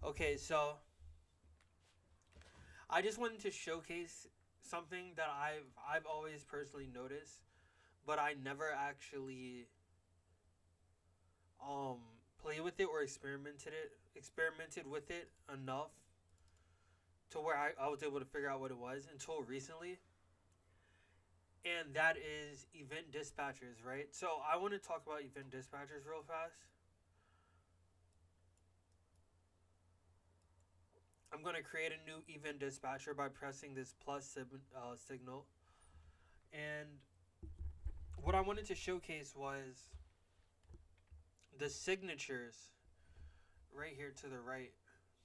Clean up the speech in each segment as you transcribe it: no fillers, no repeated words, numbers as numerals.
Okay, so I just wanted to showcase something that I've always personally noticed, but I never actually um played with it or experimented with it enough to where I was able to figure out what it was until recently. And that is event dispatchers, right? So I want to talk about event dispatchers real fast. I'm going to create a new event dispatcher by pressing this signal. And what I wanted to showcase was the signatures right here to the right.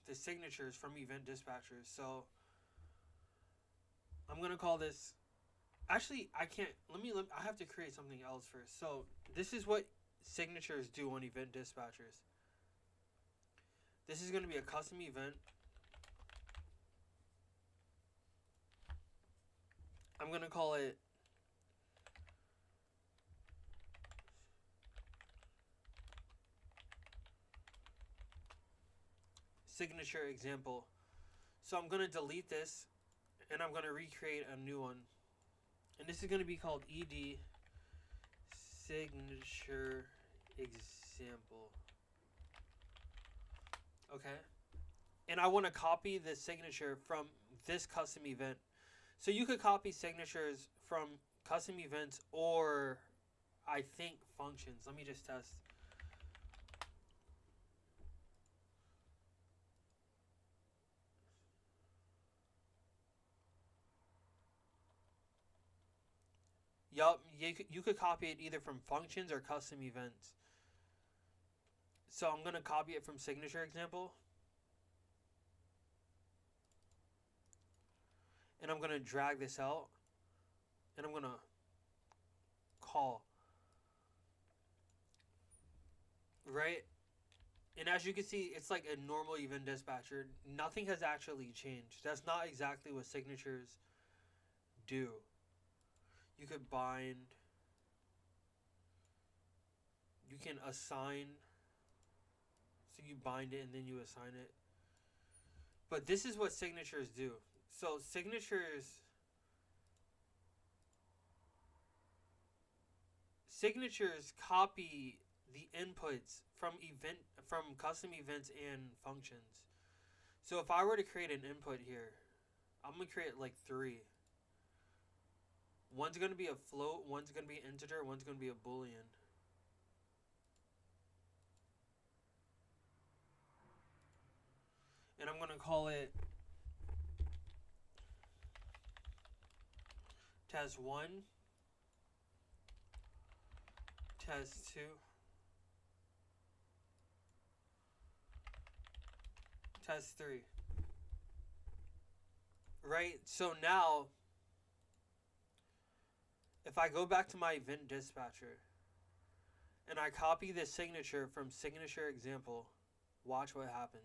The signatures from event dispatchers. So I'm going to call this. Actually, I can't. I have to create something else first. So this is what signatures do on event dispatchers. This is going to be a custom event. I'm going to call it signature example. So I'm going to delete this and I'm going to recreate a new one. And this is going to be called ed signature example. Okay? And I want to copy the signature from this custom event. So you could copy signatures from custom events or I think functions. Let me just test. Yup, you could copy it either from functions or custom events. So I'm going to copy it from signature example. And I'm going to drag this out. And I'm going to call. Right? And as you can see, it's like a normal event dispatcher. Nothing has actually changed. That's not exactly what signatures do. You could bind. You can assign. So you bind it and then you assign it. But this is what signatures do. So signatures copy the inputs from custom events and functions. So if I were to create an input here, I'm gonna create like three. One's gonna be a float, one's gonna be an integer, one's gonna be a boolean. And I'm gonna call it test one, test two, test three. Right? So now if I go back to my event dispatcher and I copy this signature from signature example, watch what happens.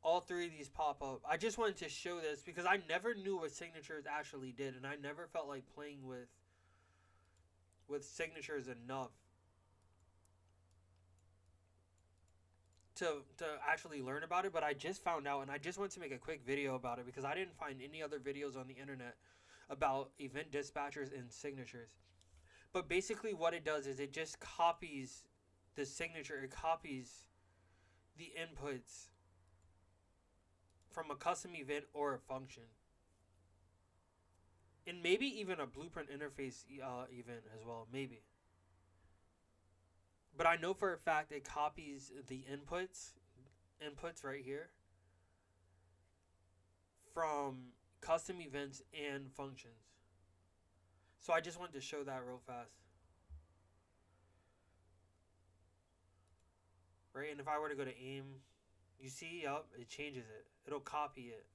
All three of these pop up. I just wanted to show this because I never knew what signatures actually did, and I never felt like playing with signatures enough to actually learn about it. But I just found out, and I just wanted to make a quick video about it because I didn't find any other videos on the internet about event dispatchers and signatures. But basically, what it does is it just copies the signature. It copies the inputs from a custom event or a function. And maybe even a blueprint interface event as well, maybe. But I know for a fact it copies the inputs right here, from custom events and functions. So I just wanted to show that real fast. Right, and if I were to go to aim, you see, yup, it changes it. It'll copy it.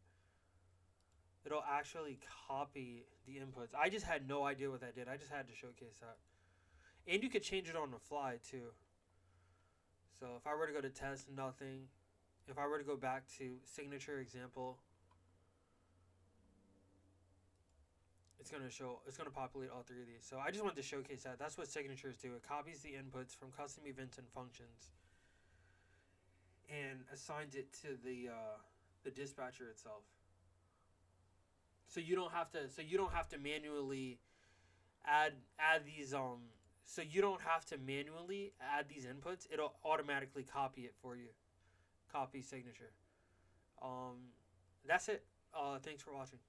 It'll actually copy the inputs. I just had no idea what that did. I just had to showcase that. And you could change it on the fly too. So if I were to go to test, nothing. If I were to go back to signature example, It's gonna populate all three of these. So I just wanted to showcase that. That's what signatures do. It copies the inputs from custom events and functions and assigns it to the dispatcher itself. So you don't have to. So you don't have to manually add these. So you don't have to manually add these inputs. It'll automatically copy it for you. Copy signature. Um, that's it. Thanks for watching.